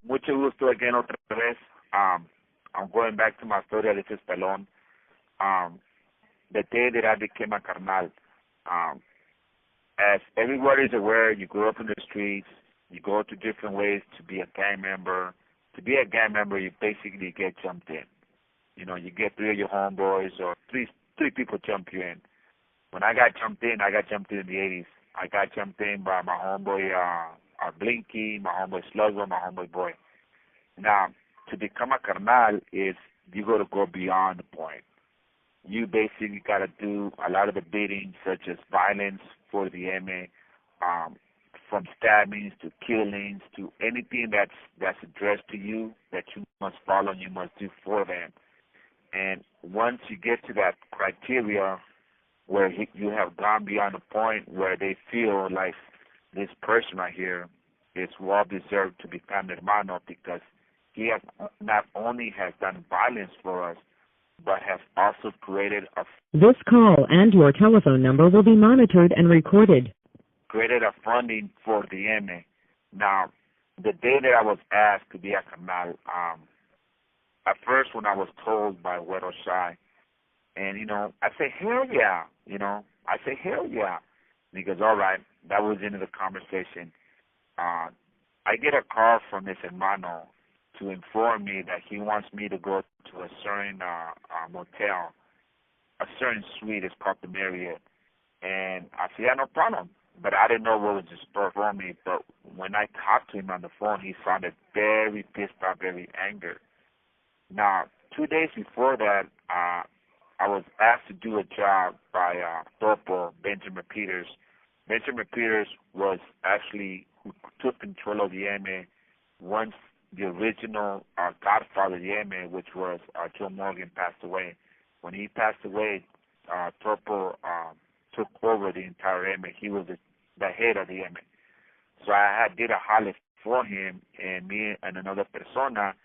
Mucho gusto again otra vez. I'm going back to my story. This is Pelon. The day that I became a carnal. Um, as everybody is aware, you grow up in the streets. You go to different ways to be a gang member. To be a gang member, you basically get jumped in. You know, you get three of your homeboys or three people jump you in. When I got jumped in the 80s. I got jumped in by my homeboy Blinky, my homeboy Sluggo, my homeboy Boy. Now, to become a carnal is you got to go beyond the point. You basically got to do a lot of the bidding, such as violence for the MA, from stabbings to killings to anything that's addressed to you that you must follow and you must do for them. And once you get to that criteria where you have gone beyond the point where they feel like this person right here is well deserved to become hermano because he has not only has done violence for us, but has also created a This call and your telephone number will be monitored and recorded. Created a funding for the MA. Now, the day that I was asked to be a canal, at first when I was told by Wedo Shai, and I say hell yeah, I say hell yeah. And he goes, all right, that was the end of the conversation. I get a call from his hermano to inform me that he wants me to go to a certain motel, a certain suite. It's called the Marriott. And I said, yeah, no problem. But I didn't know what was in store for me. But when I talked to him on the phone, he sounded very pissed off, very angry. Now, 2 days before that, I was asked to do a job by Topo, Benjamin Peters. Benjamin Peters was actually who took control of the MA once the original godfather of the MA, which was Joe Morgan, passed away. When he passed away, Topo took over the entire MA. He was the head of the MA. So I did a jale for him and me and another persona,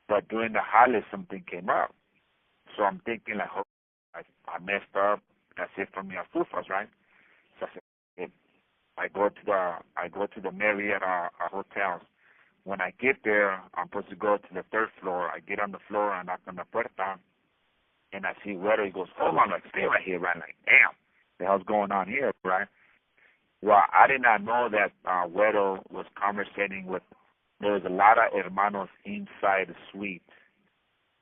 but during the jale something came up. So I'm thinking like, oh, I messed up. That's it for me, Afufas, right? So I go to the Marriott hotels. When I get there, I'm supposed to go to the third floor. I get on the floor and knock on the puerta, and I see Wedo. He goes, hold on, like, stay right here, right? Like, damn, the hell's going on here, right? Well, I did not know that Wedo was conversating with, there was a lot of hermanos inside the suite.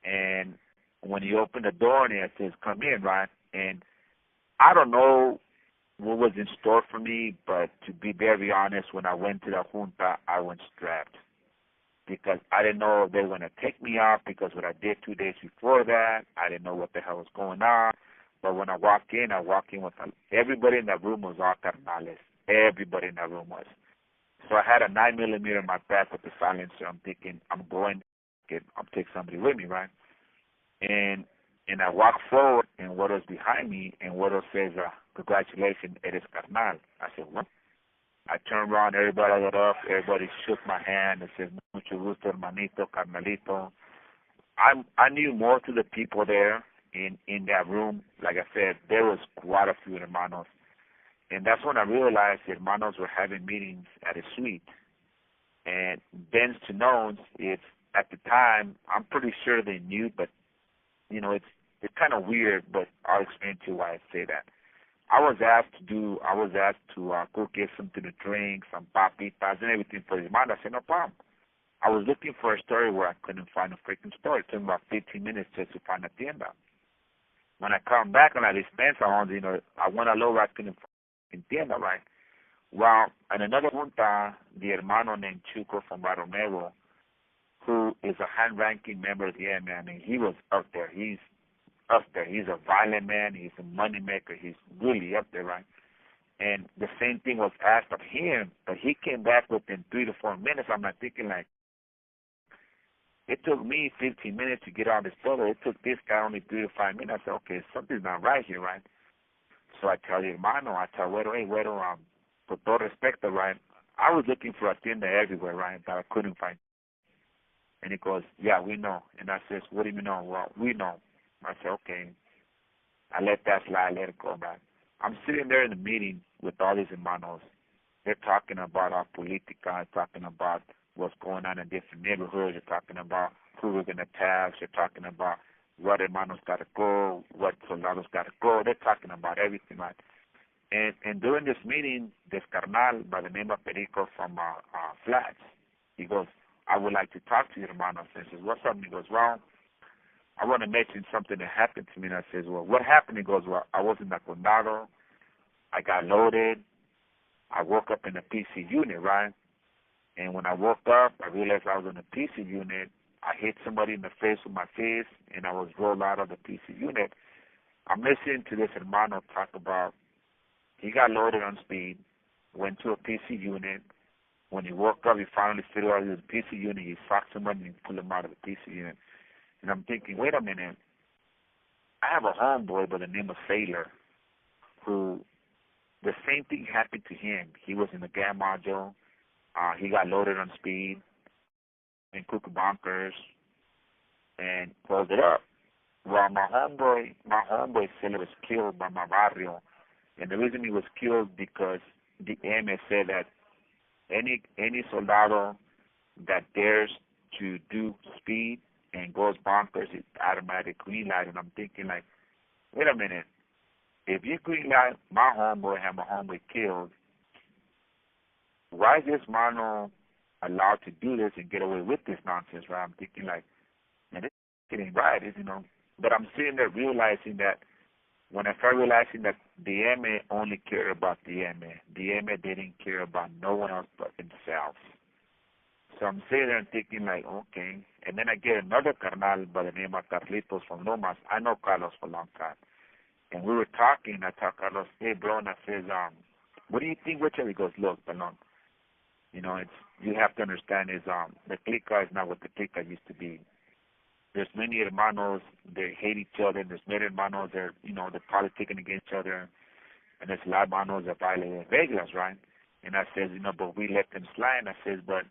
And when he opened the door and it says, come in, right? And I don't know what was in store for me, but to be very honest, when I went to the junta, I went strapped. Because I didn't know if they were going to take me off because what I did 2 days before that, I didn't know what the hell was going on. But when I walked in with everybody in that room was all carnales. Everybody in that room was. So I had a 9mm in my back with the silencer. I'm thinking, I'll take somebody with me, right? And I walk forward, and Wedo's behind me, and Wedo says, congratulations, eres carnal. I said, what? I turned around, everybody got up, everybody shook my hand and said, mucho gusto, hermanito, carnalito. I knew most of the people there in that room. Like I said, there was quite a few hermanos. And that's when I realized the hermanos were having meetings at a suite. And Ben's to knowns, it's at the time, I'm pretty sure they knew, but, it's kind of weird, but I'll explain to you why I say that. I was asked to go get something to drink, some papitas and everything for his mom. I said, no problem. I was looking for a store where I couldn't find a freaking store. It took me about 15 minutes just to find a tienda. When I come back on that dispensa, I went all over, I couldn't find a tienda, right? Well, in another junta, the hermano named Chuco from Barrio Nuevo, who is a high-ranking member of the MA, I mean, he was up there. He's a violent man. He's a money maker. He's really up there, right? And the same thing was asked of him, but he came back within 3 to 4 minutes. I'm not thinking like, it took me 15 minutes to get on this photo. It took this guy only 3 to 5 minutes. I said, okay, something's not right here, right? So I tell hermano, I tell Güero, hey, Güero, con todo respeto, right? I was looking for a tienda everywhere, right, that I couldn't find. And he goes, yeah, we know. And I says, what do you know? Well, we know. I said, okay. I let that slide, let it go back. I'm sitting there in the meeting with all these hermanos. They're talking about our politica, talking about what's going on in different neighborhoods. They're talking about who we're going to tax. They're talking about what hermanos got to go, what soldados got to go. They're talking about everything, right? And during this meeting, this carnal by the name of Perico from Flats, he goes, I would like to talk to you, hermanos. I says, what's up? And he goes, well, I want to mention something that happened to me. And I says, well, what happened? He goes, well, I was in the condado. I got loaded. I woke up in a PC unit, right? And when I woke up, I realized I was in a PC unit. I hit somebody in the face with my fist, and I was rolled out of the PC unit. I'm listening to this hermano talk about he got loaded on speed, went to a PC unit. When he woke up, he finally figured out he was a PC unit. He socked somebody and pulled him out of the PC unit. And I'm thinking, wait a minute. I have a homeboy by the name of Sailor who the same thing happened to him. He was in the gas module. He got loaded on speed and cooked bonkers and closed it up. Well, my homeboy Sailor was killed by my barrio. And the reason he was killed because the MS said that any soldado that dares to do speed and goes bonkers is automatic green light. And I'm thinking like, wait a minute. If you green light my homeboy, have my homeboy killed, why is this mano allowed to do this and get away with this nonsense, right? I'm thinking like, man, this ain't right, you know. But I'm sitting there realizing that when I started realizing that the MA only cared about the MA didn't care about no one else but themselves. So I'm sitting there and thinking like, okay. And then I get another carnal by the name of Carlitos from Lomas. I know Carlos for a long time. And we were talking, I told Carlos, hey bro, and I says, what do you think, Richard? He goes, look, Balon, you know, it's, you have to understand is the clica is not what the clica used to be. There's many hermanos, they hate each other. There's many hermanos, they're politicking against each other. And there's a lot of hermanos that violate reglas, right? And I says, but we let them slide. And I says, but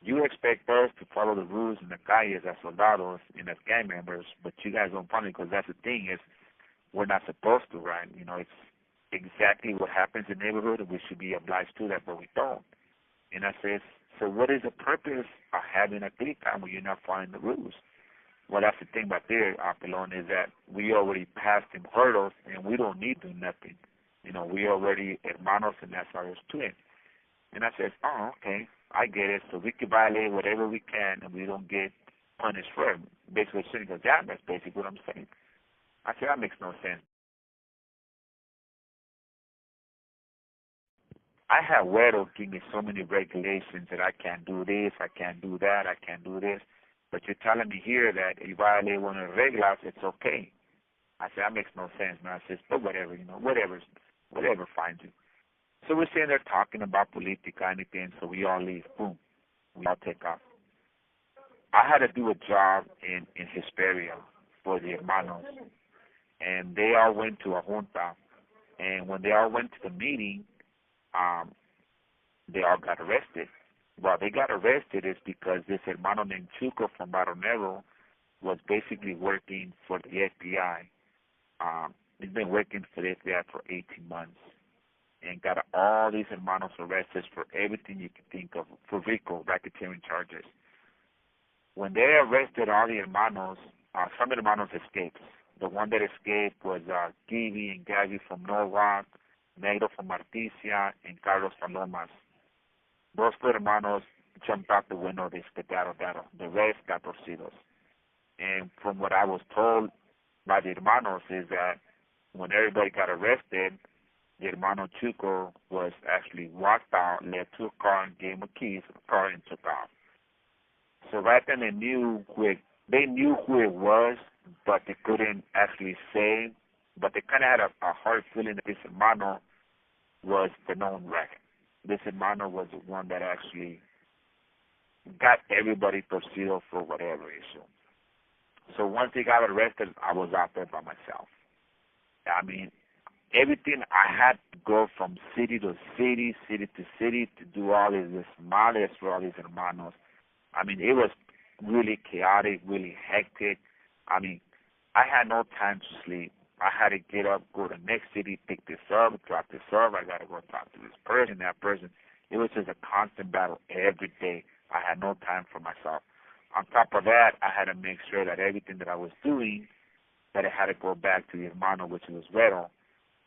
you expect us to follow the rules in the calles as soldados and as gang members, but you guys don't follow it because that's the thing is we're not supposed to, right? It's exactly what happens in the neighborhood, and we should be obliged to that, but we don't. And I says, so what is the purpose of having a clica when you're not following the rules? Well, that's the thing about there, Pelon, is that we already passed them hurdles, and we don't need to do nothing. We already hermanos, and that's how it's twin. And I says, oh, okay, I get it. So we can violate whatever we can, and we don't get punished for it. Basically, saying, because that's basically what I'm saying. I said, that makes no sense. I have Güero give me so many regulations that I can't do this, I can't do that, I can't do this. But you're telling me here that if you violate one of the regulations, it's okay. I said, that makes no sense, man. I says, but whatever, whatever finds you. So we're sitting there talking about politica, anything, so we all leave. Boom. We all take off. I had to do a job in Hesperia for the hermanos. And they all went to a junta. And when they all went to the meeting, they all got arrested. Well, they got arrested is because this hermano named Chuco from Barrio Negro was basically working for the FBI. He's been working for the FBI for 18 months and got all these hermanos arrested for everything you can think of, for RICO, racketeering charges. When they arrested all the hermanos, some hermanos escaped. The one that escaped was Gibby and Gabby from Norwalk, Negro from Artesia, and Carlos from Lomas. Those two hermanos jumped out the window, they escaparon. The rest got torcidos. And from what I was told by the hermanos is that when everybody got arrested, the hermano Chuco was actually walked out, led to a car and gave him a key to the car and took off. So right then they knew who it was, but they couldn't actually say. But they kind of had a hard feeling that this hermano was the known wreck. This hermano was the one that actually got everybody torcido for whatever issue. So once he got arrested, I was out there by myself. I mean, everything I had to go from city to city, city to city to do all these males for all these hermanos. I mean, it was really chaotic, really hectic. I mean, I had no time to sleep. I had to get up, go to the next city, pick this up, drop this up. I got to go talk to this person, that person. It was just a constant battle every day. I had no time for myself. On top of that, I had to make sure that everything that I was doing, that it had to go back to the hermano, which was Vero.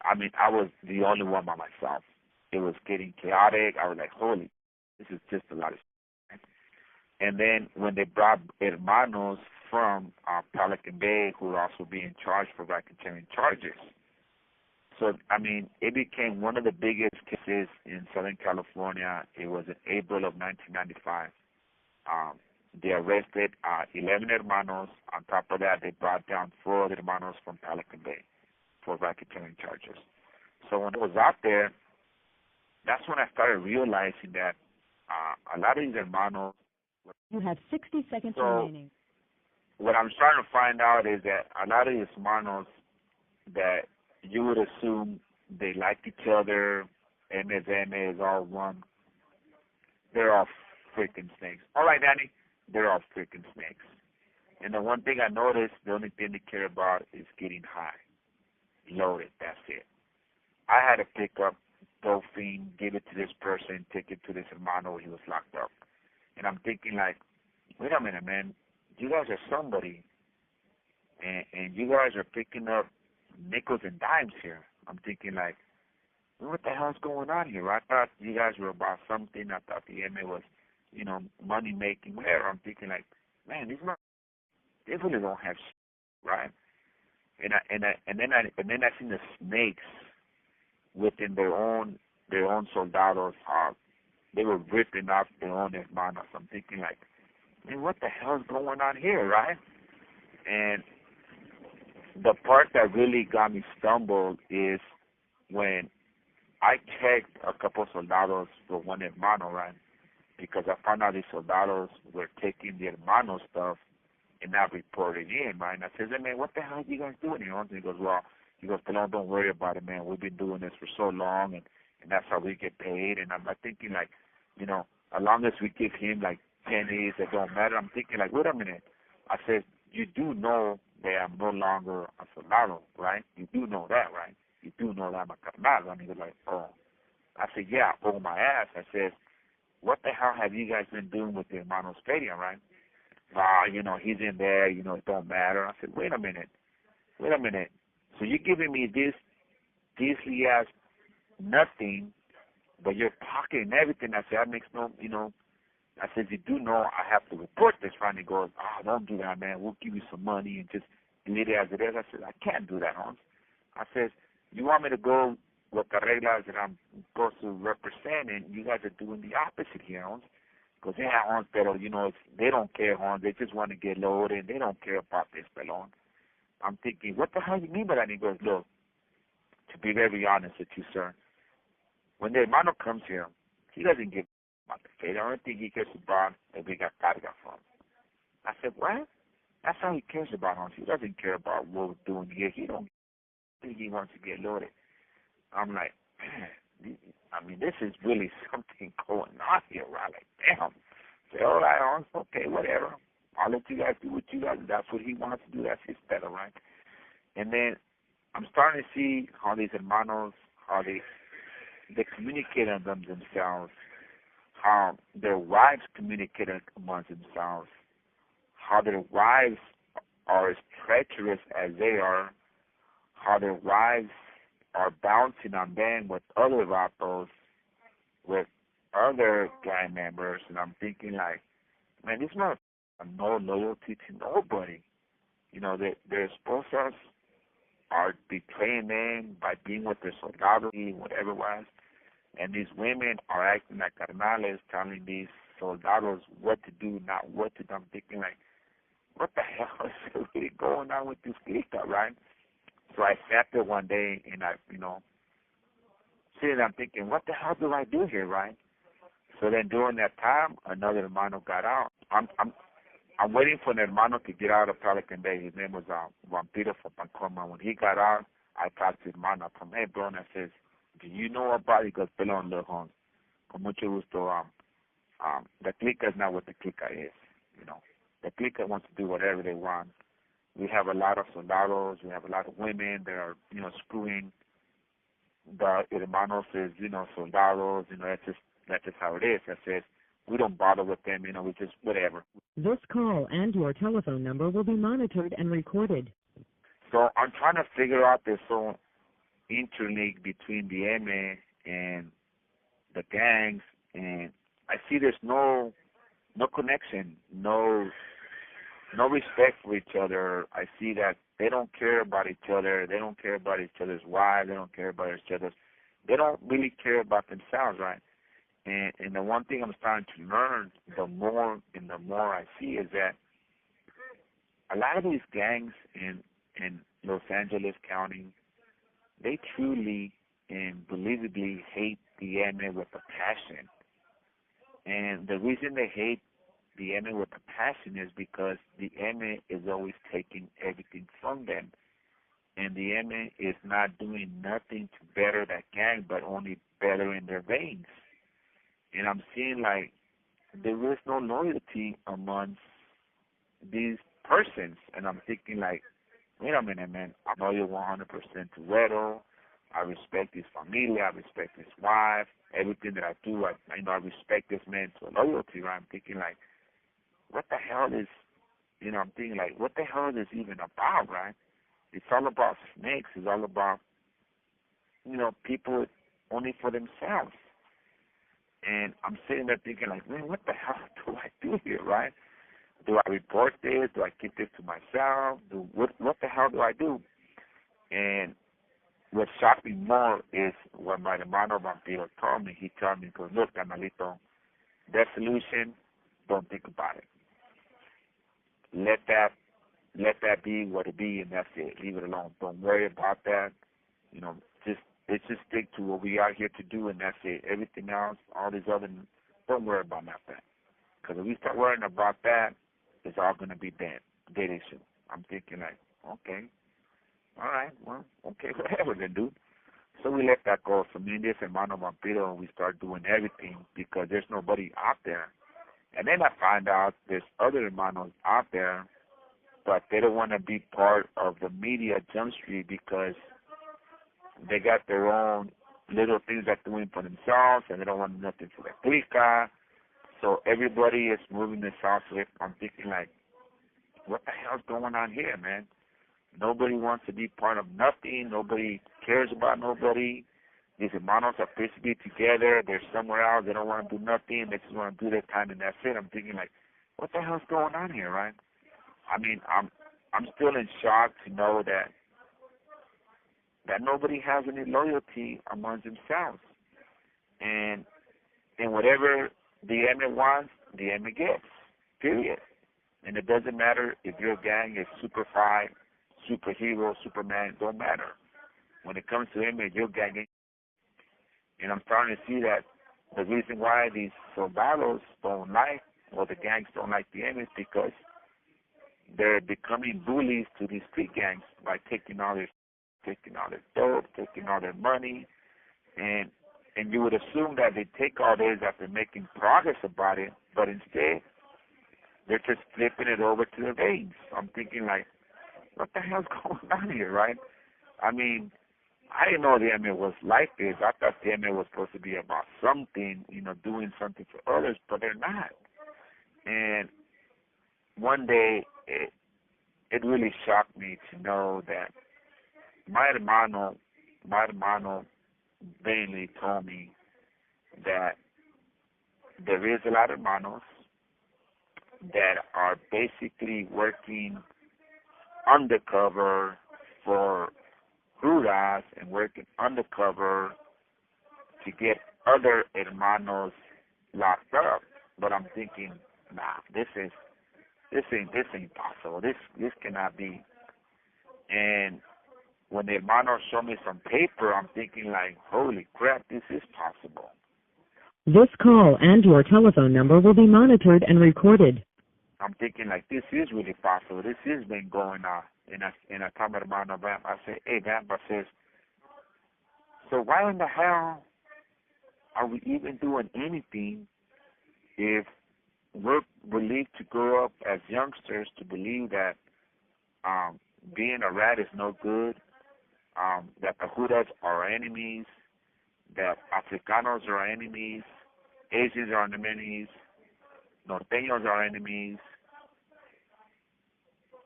I mean, I was the only one by myself. It was getting chaotic. I was like, holy, this is just a lot of shit. And then when they brought hermanos from Pelican Bay, who would also be in charge for racketeering charges. So, I mean, it became one of the biggest cases in Southern California. It was in April of 1995. They arrested 11 hermanos. On top of that, they brought down 4 other hermanos from Pelican Bay for racketeering charges. So when I was out there, that's when I started realizing that a lot of these hermanos. You have 60 seconds So remaining. what I'm trying to find out is that a lot of these hermanos that you would assume they like each other, MSM is all one, they're all freaking snakes. All right, Danny, they're all freaking snakes. And the one thing I noticed, the only thing they care about is getting high. Loaded, that's it. I had to pick up doping, give it to this person, take it to this hermano, he was locked up. And I'm thinking like, wait a minute, man, you guys are somebody, and you guys are picking up nickels and dimes here. I'm thinking like, what the hell's going on here? I thought you guys were about something. I thought the MA was, money making, whatever. I'm thinking like, man, these they really don't have shit, right? And then I seen the snakes within their own soldados. They were ripping off their own hermanos. I'm thinking like, man, what the hell's going on here, right? And the part that really got me stumbled is when I checked a couple of soldados for one hermano, right? Because I found out these soldados were taking the hermano stuff and not reporting in, right? And I said, hey, man, what the hell are you guys doing here? And he goes, Pelon, don't worry about it, man. We've been doing this for so long, and that's how we get paid. And I'm thinking, like, as long as we give him, like, pennies that don't matter, I'm thinking, like, wait a minute. I said, you do know that I'm no longer a soldado, right? You do know that, right? You do know that I'm a carnal. And he was like, oh. I said, yeah, oh my ass. I said, what the hell have you guys been doing with the hermano stadium, right? He's in there, it don't matter. I said, wait a minute. So you're giving me this ass nothing, but you're pocketing everything. I said, that makes no, I said, you do know I have to report this, right? And he goes, don't do that, man. We'll give you some money and just leave it as it is. I said, I can't do that, Hans. I said, you want me to go with the reglas that I'm supposed to represent, and you guys are doing the opposite here, Hans. Because they have Hans, pero, they don't care, Hans. They just want to get loaded, and they don't care about this, Pelon. I'm thinking, what the hell do you mean by that? And he goes, look, to be very honest with you, sir, when the hermano comes here, he doesn't give about the fate. I don't think he cares about that we got carga from. I said, what? That's how he cares about us. He doesn't care about what we're doing here. He don't think he wants to get loaded. I'm like, man, this is really something going on here, right? Like, damn. Say, all right, okay, whatever. I'll let you guys do what you guys do. That's what he wants to do. That's his better, right? And then I'm starting to see how these hermanos, how they communicate among themselves, how their wives communicate amongst themselves, how their wives are as treacherous as they are, how their wives are bouncing on them with other vatos, with other gang members, and I'm thinking like, man, this motherfucker has no loyalty to nobody. Their esposas are betraying them by being with their soldados, whatever it was, and these women are acting like carnales, telling these soldados what to do, not what to do. I'm thinking like, what the hell is really going on with this clique, right? So I sat there one day and I, sitting there, I'm thinking, what the hell do I do here, right? So then during that time, another hermano got out. I'm waiting for an hermano to get out of Pelican Bay. His name was Vampiro from Pancoma. When he got out, I talked to hermano. I told him, hey, bro, and I says, do you know about it? He goes, pelón, lejos. Con mucho gusto. The clica is not what the clica is, you know. The clica wants to do whatever they want. We have a lot of soldados. We have a lot of women that are, you know, screwing the hermanos is, you know, soldados. You know, that's just how it is. I says, we don't bother with them, you know, we just whatever. This call and your telephone number will be monitored and recorded. So I'm trying to figure out this whole interlink between the MA and the gangs, and I see there's no connection, no respect for each other. I see that they don't care about each other. They don't care about each other's wives. They don't care about each other's. They don't really care about themselves, right? And the one thing I'm starting to learn, the more I see, is that a lot of these gangs in Los Angeles County, they truly and believably hate the MA with a passion. And the reason they hate the MA with a passion is because the MA is always taking everything from them. And the MA is not doing nothing to better that gang, but only bettering their veins. And I'm seeing like there is no loyalty amongst these persons. And I'm thinking like, wait a minute, man, I'm loyal 100% to Wedo. I respect his family. I respect his wife. Everything that I do, I respect this man to loyalty, right? I'm thinking like, what the hell is, I'm thinking like, what the hell is this even about, right? It's all about snakes. It's all about, people only for themselves. And I'm sitting there thinking like, man, what the hell do I do here, right? Do I report this? Do I keep this to myself? What the hell do I do? And what shocked me more is what my hermano Vampiro told me. He told me, look, Carmelito, that solution, don't think about it. Let that be what it be, and that's it. Leave it alone. Don't worry about that. Let's just stick to what we are here to do, and that's it. Everything else, all these other, don't worry about nothing. Because if we start worrying about that, it's all going to be dead issue. I'm thinking like, okay, all right, well, okay, whatever then, dude. So we let that go. So me and this hermano Vampiro, we start doing everything because there's nobody out there. And then I find out there's other hermanos out there, but they don't want to be part of the media Jump Street because they got their own little things they're doing for themselves, and they don't want nothing for their clica. So everybody is moving the south. So I'm thinking like, what the hell's going on here, man? Nobody wants to be part of nothing. Nobody cares about nobody. These hermanos are basically together. They're somewhere else. They don't want to do nothing. They just want to do their time, and that's it. I'm thinking like, what the hell's going on here, right? I mean, I'm still in shock to know that nobody has any loyalty amongst themselves. And whatever the MA wants, the MA gets, period. And it doesn't matter if your gang is Super 5, superhero, Superman, don't matter. When it comes to MA, your gang ain't. And I'm starting to see that the reason why these soldados don't like, or the gangs don't like the MA is because they're becoming bullies to these street gangs by taking all their dope, taking all their money, and you would assume that they take all this after making progress about it, but instead they're just flipping it over to their veins. I'm thinking like, what the hell's going on here, right? I mean, I didn't know the MA was like this. I thought the MA was supposed to be about something, doing something for others, but they're not. And one day, it really shocked me to know that my hermano vainly told me that there is a lot of hermanos that are basically working undercover for Rudas and working undercover to get other hermanos locked up. But I'm thinking, nah, this ain't possible. This cannot be. And when the hermano showed me some paper, I'm thinking like, holy crap, this is possible. This call and your telephone number will be monitored and recorded. I'm thinking like, this is really possible. This has been going on. And I told my hermano, Vamp, I said, hey, Vamp, I says, so why in the hell are we even doing anything if we're believed to grow up as youngsters to believe that being a rat is no good, that the Judas are our enemies, that Africanos are our enemies, Asians are our enemies, Norteños are our enemies.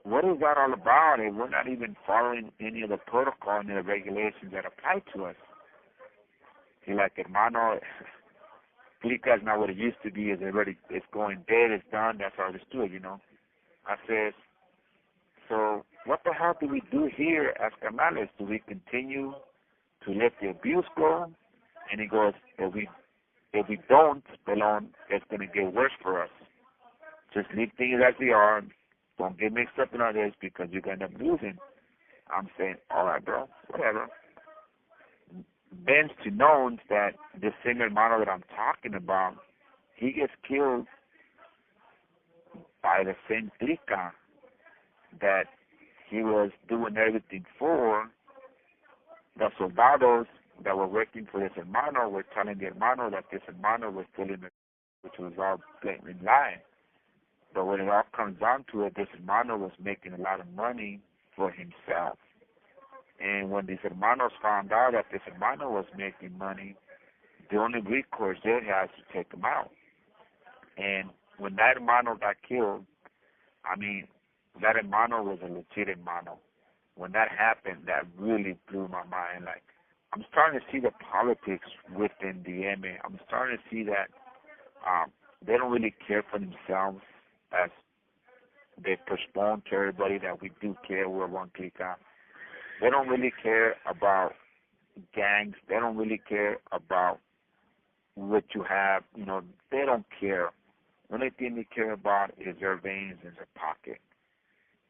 What is that all about if we're not even following any of the protocol and the regulations that apply to us? He's like, hermano, Plica is not what it used to be. It's going dead, it's done, that's how it's doing, you know. I says, so what the hell do we do here as carnales? Do we continue to let the abuse go? And he goes, if we don't, Pelon, it's going to get worse for us. Just leave things as they are. Don't get mixed up in all this because you're going to end up losing. I'm saying, all right, bro, whatever. Ben's to known that the same hermano that I'm talking about, he gets killed by the same clica that he was doing everything for. The soldados that were working for this hermano were telling the hermano that this hermano was stealing it, which was all blatantly lying. But when it all comes down to it, this hermano was making a lot of money for himself. And when these hermanos found out that this hermano was making money, the only recourse they had was to take him out. And when that hermano got killed, I mean, that hermano was a legit hermano. When that happened, that really blew my mind. Like, I'm starting to see the politics within the MA. I'm starting to see that they don't really care for themselves as they postpone to everybody that we do care, we're one click out. They don't really care about gangs. They don't really care about what you have. You know, they don't care. The only thing they care about is their veins and their pocket.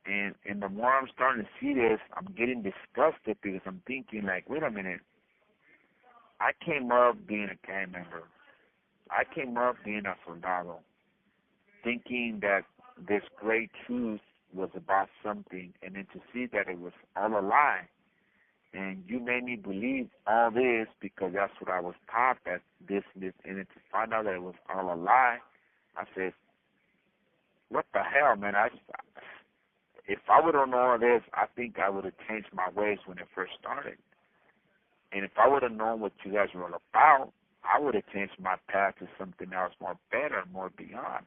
And the more I'm starting to see this, I'm getting disgusted because I'm thinking like, wait a minute. I came up being a gang member. I came up being a soldado, thinking that this great truth was about something, and then to see that it was all a lie. And you made me believe all this because that's what I was taught, that this, and then to find out that it was all a lie, I said, what the hell, man? If I would have known all this, I think I would have changed my ways when it first started. And if I would have known what you guys were all about, I would have changed my path to something else more better, more beyond.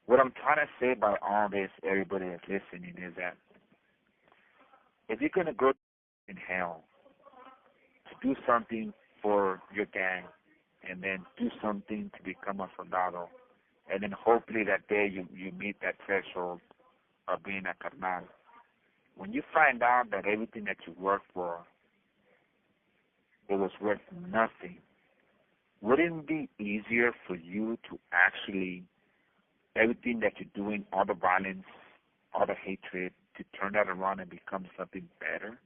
What I'm trying to say by all this, everybody that's listening, is that if you're going to go in hell to do something for your gang and then do something to become a soldado, and then hopefully that day you meet that threshold of being a carnal, when you find out that everything that you worked for, it was worth nothing, wouldn't it be easier for you to actually, everything that you're doing, all the violence, all the hatred, to turn that around and become something better?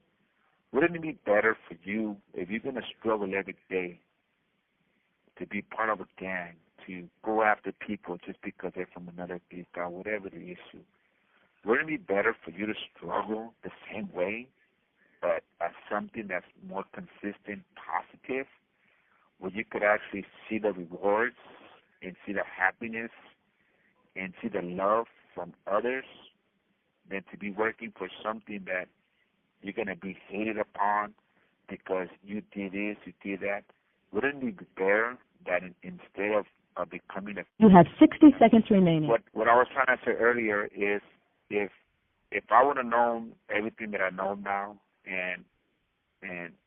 Wouldn't it be better for you if you're going to struggle every day to be part of a gang, to go after people just because they're from another clique, whatever the issue? Wouldn't it be better for you to struggle the same way, but as something that's more consistent, positive, where you could actually see the rewards and see the happiness and see the love from others, than to be working for something that you're going to be hated upon because you did this, you did that? Wouldn't it be better that instead of becoming a... You have 60 seconds remaining. What I was trying to say earlier is if I would have known everything that I know now, and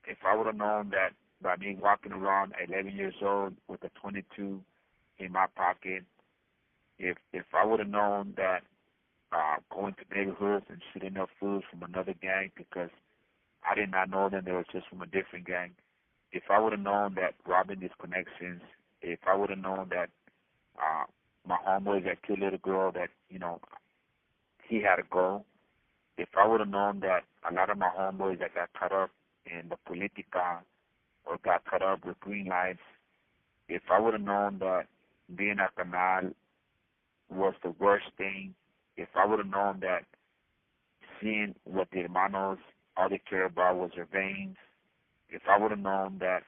if I would have known that by me walking around at 11 years old with a 22 in my pocket, if I would have known that going to neighborhoods and shooting up fools from another gang because I did not know them, they were just from a different gang, if I would have known that robbing these connections, if I would have known that my homeboy that killed a little girl, that, you know, he had to go, If I would have known that a lot of my homeboys that got caught up in the politica or got caught up with green lights, if I would have known that being a canal was the worst thing, if I would have known that seeing what the hermanos, all they care about was their veins, if I would have known that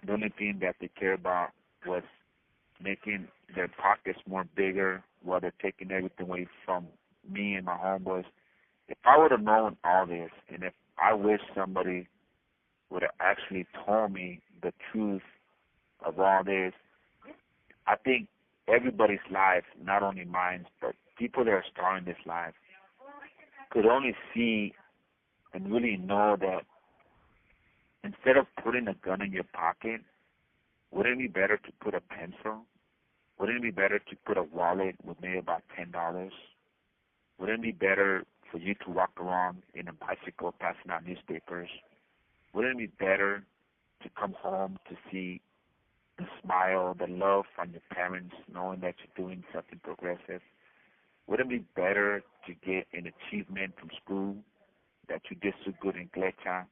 the only thing that they care about was making their pockets more bigger while they're taking everything away from me and my homeboys, if I would have known all this, and if I wish somebody would have actually told me the truth of all this, I think everybody's life, not only mine, but people that are starting this life, could only see and really know that instead of putting a gun in your pocket, wouldn't it be better to put a pencil? Wouldn't it be better to put a wallet with maybe about $10? Wouldn't it be better for you to walk around in a bicycle passing out newspapers? Wouldn't it be better to come home to see the smile, the love from your parents, knowing that you're doing something progressive? Wouldn't it be better to get an achievement from school, that you did so good in Glecha?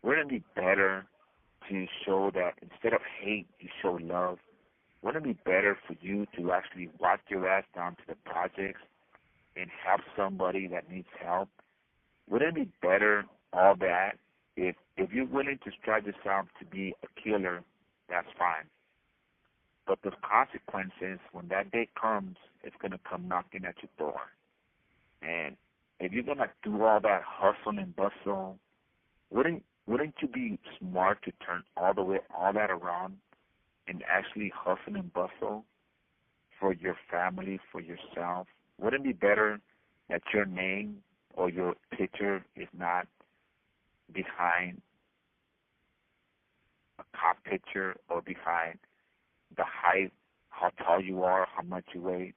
Wouldn't it be better to show that instead of hate, you show love? Wouldn't it be better for you to actually walk your ass down to the projects and help somebody that needs help? Wouldn't it be better, all that, if you're willing to strive yourself to be a killer, that's fine. But the consequences, when that day comes, it's going to come knocking at your door. And if you're going to do all that hustle and bustle, wouldn't you be smart to turn all that around and actually hustle and bustle for your family, for yourself? Wouldn't it be better that your name or your picture is not behind a cop picture or behind the height, how tall you are, how much you weigh,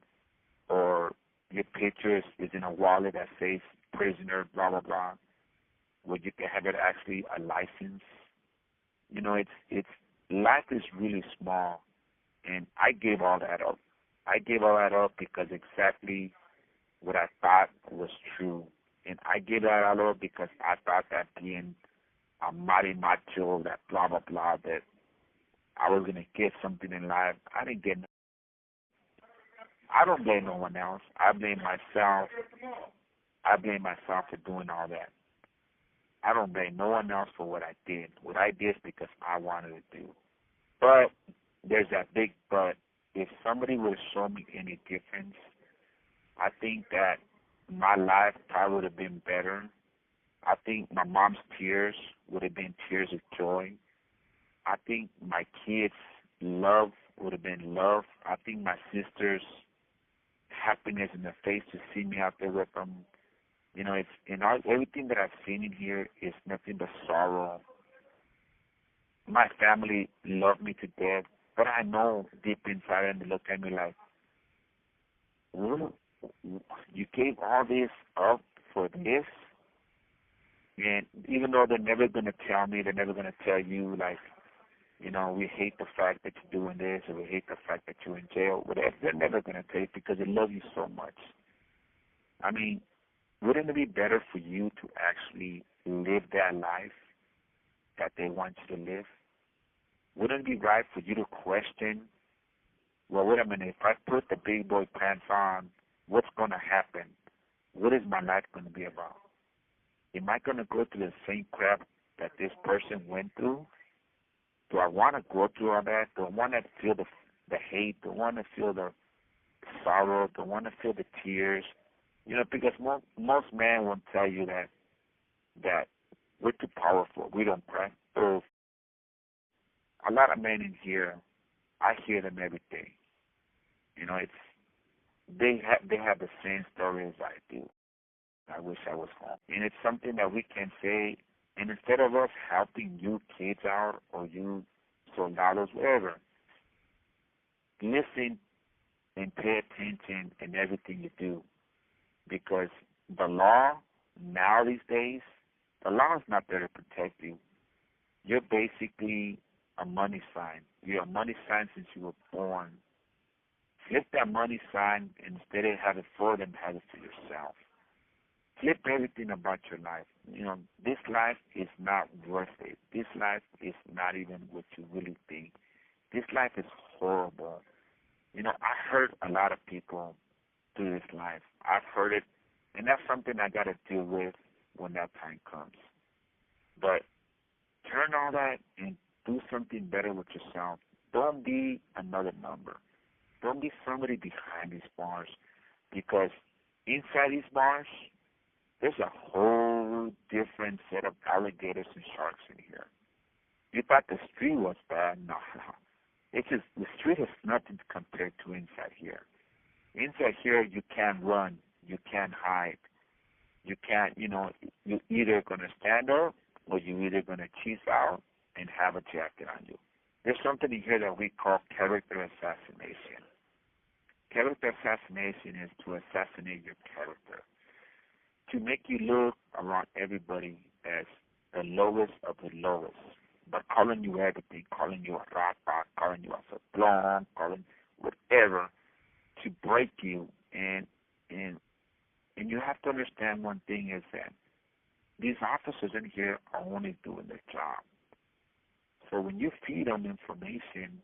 or your picture is in a wallet that says prisoner, blah, blah, blah, where you can have it actually a license? You know, it's life is really small, and I gave all that up. I gave all that up because exactly what I thought was true. And I gave that all up because I thought that being a mighty macho, that blah, blah, blah, that I was going to get something in life. I didn't get nothing. I don't blame no one else. I blame myself. I blame myself for doing all that. I don't blame no one else for what I did. What I did is because I wanted to do. But there's that big but. If somebody would have shown me any difference, I think that my life probably would have been better. I think my mom's tears would have been tears of joy. I think my kids' love would have been love. I think my sister's happiness in their face to see me out there with them. You know, everything that I've seen in here is nothing but sorrow. My family loved me to death, but I know deep inside them, they look at me like, you gave all this up for this? And even though they're never going to tell me, they're never going to tell you, like, you know, we hate the fact that you're doing this, or we hate the fact that you're in jail. Whatever. They're never going to tell you because they love you so much. I mean, wouldn't it be better for you to actually live that life that they want you to live? Wouldn't it be right for you to question, well, wait a minute, if I put the big boy pants on, what's going to happen? What is my life going to be about? Am I going to go through the same crap that this person went through? Do I want to go through all that? Do I want to feel the hate? Do I want to feel the sorrow? Do I want to feel the tears? You know, because most men will tell you that we're too powerful. We don't cry. So a lot of men in here, I hear them every day. You know, they have the same story as I do. I wish I was home. And it's something that we can say, and instead of us helping you kids out or you soldados, wherever, listen and pay attention in everything you do. Because the law now these days, the law is not there to protect you. You're basically a money sign. You're a money sign since you were born. Flip that money sign and instead of have it for them, have it for yourself. flip everything about your life. This life is not worth it. This life is not even what you really think. This life is horrible. I hurt a lot of people through this life. I've heard it, and that's something I got to deal with when that time comes. But turn all that and do something better with yourself. Don't be another number. Don't be somebody behind these bars, because inside these bars, there's a whole different set of alligators and sharks in here. You thought the street was bad? No. It's just, the street is nothing compared to inside here. Inside here, you can't run. You can't hide. You can't, you're either going to stand up or you're either going to cheese out and have a jacket on you. There's something in here that we call character assassination. Character assassination is to assassinate your character, to make you look around everybody as the lowest of the lowest, but calling you everything, calling you a rata, calling you a soplon, calling whatever, to break you. And you have to understand one thing is that these officers in here are only doing their job. So when you feed them information,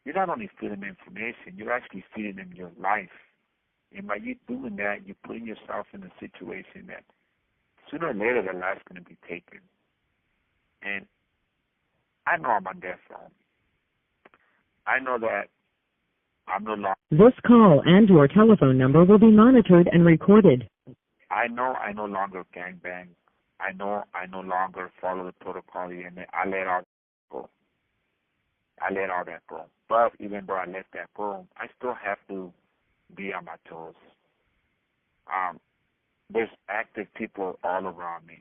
you're not only feeding them information, you're actually feeding them your life. And by you doing that, you're putting yourself in a situation that sooner or later their life's going to be taken. And I know I'm on death row. I know that I'm no longer... This call and your telephone number will be monitored and recorded. I know I no longer gangbang. I know I no longer follow the protocol, and I let all go. I let all that go. But even though I let that go, I still have to be on my toes. There's active people all around me.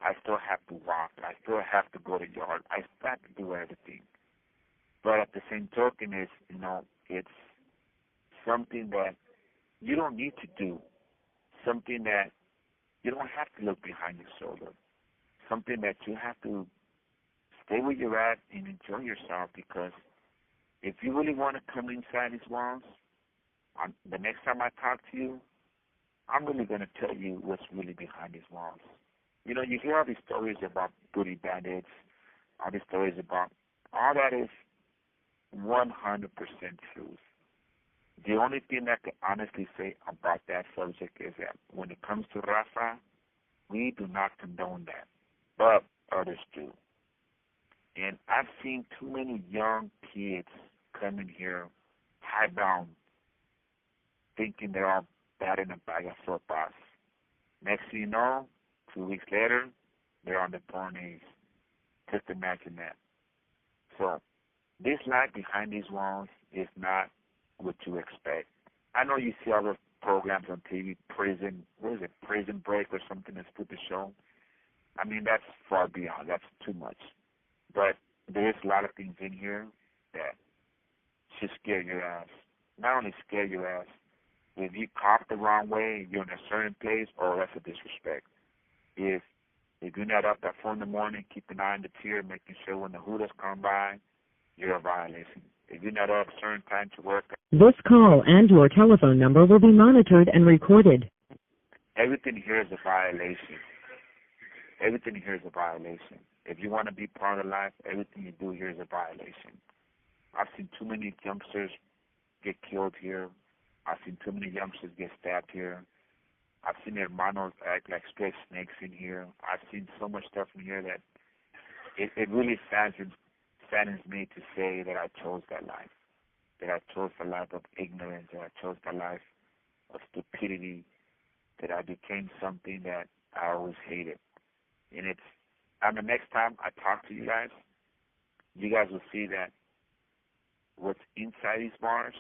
I still have to walk. I still have to go to yard. I still have to do everything. But at the same token is, it's something that you don't need to do. Something that you don't have to look behind your shoulder. Something that you have to stay where you're at and enjoy yourself, because if you really want to come inside these walls, the next time I talk to you, I'm really going to tell you what's really behind these walls. You hear all these stories about booty bandits, all these stories about, all that is 100% truth. The only thing I can honestly say about that subject is that when it comes to Rafa, we do not condone that, but others do. And I've seen too many young kids come in here hidebound, thinking they're all bad in a bag of sopas. Next thing you know, 2 weeks later, they're on the pornies. Just imagine that. So, this life behind these walls is not what you expect. I know you see other programs on TV, Prison Break or something, that's stupid show. I mean, that's far beyond. That's too much. But there's a lot of things in here that should scare your ass. Not only scare your ass, if you cop the wrong way, you're in a certain place, that's a disrespect. If you're not up at 4 in the morning, keep an eye on the tier, making sure when the hooters come by, you're a violation. If you're not up a certain time to work... This call and your telephone number will be monitored and recorded. Everything here is a violation. Everything here is a violation. If you want to be part of life, everything you do here is a violation. I've seen too many youngsters get killed here. I've seen too many youngsters get stabbed here. I've seen hermanos act like straight snakes in here. I've seen so much stuff in here that it really saddens me to say that I chose that life, that I chose the life of ignorance, that I chose the life of stupidity, that I became something that I always hated. And the next time I talk to you guys will see that what's inside these bars,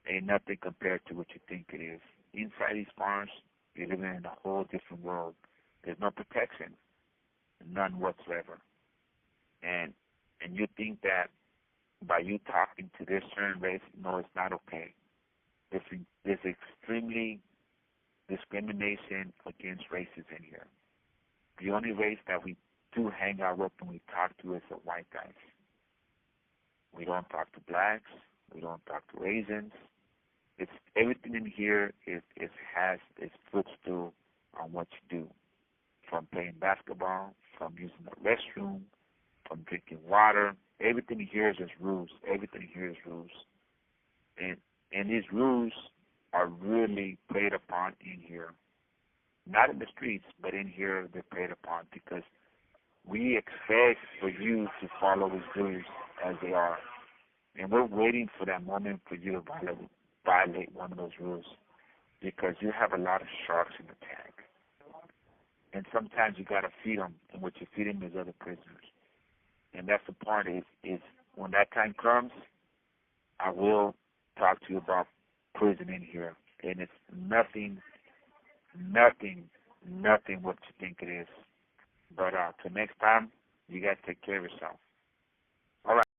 ain't nothing compared to what you think it is. Inside these bars, you're living in a whole different world. There's no protection, none whatsoever. And you think that by you talking to this certain race, no, it's not okay. There's extremely discrimination against races in here. The only race that we do hang out with and we talk to is the white guys. We don't talk to blacks. We don't talk to Asians. It's everything in here is has its footstool on what you do, from playing basketball, from using the restroom, from drinking water. Everything here is just rules. Everything here is rules, and these rules are really played upon in here. Not in the streets, but in here they're played upon because we expect for you to follow these rules as they are. And we're waiting for that moment for you to violate one of those rules because you have a lot of sharks in the tank. And sometimes you got to feed them, and what you feed them is other prisoners. And that's the part is when that time comes, I will talk to you about prison in here. And it's nothing what you think it is. But till next time, you got to take care of yourself. All right.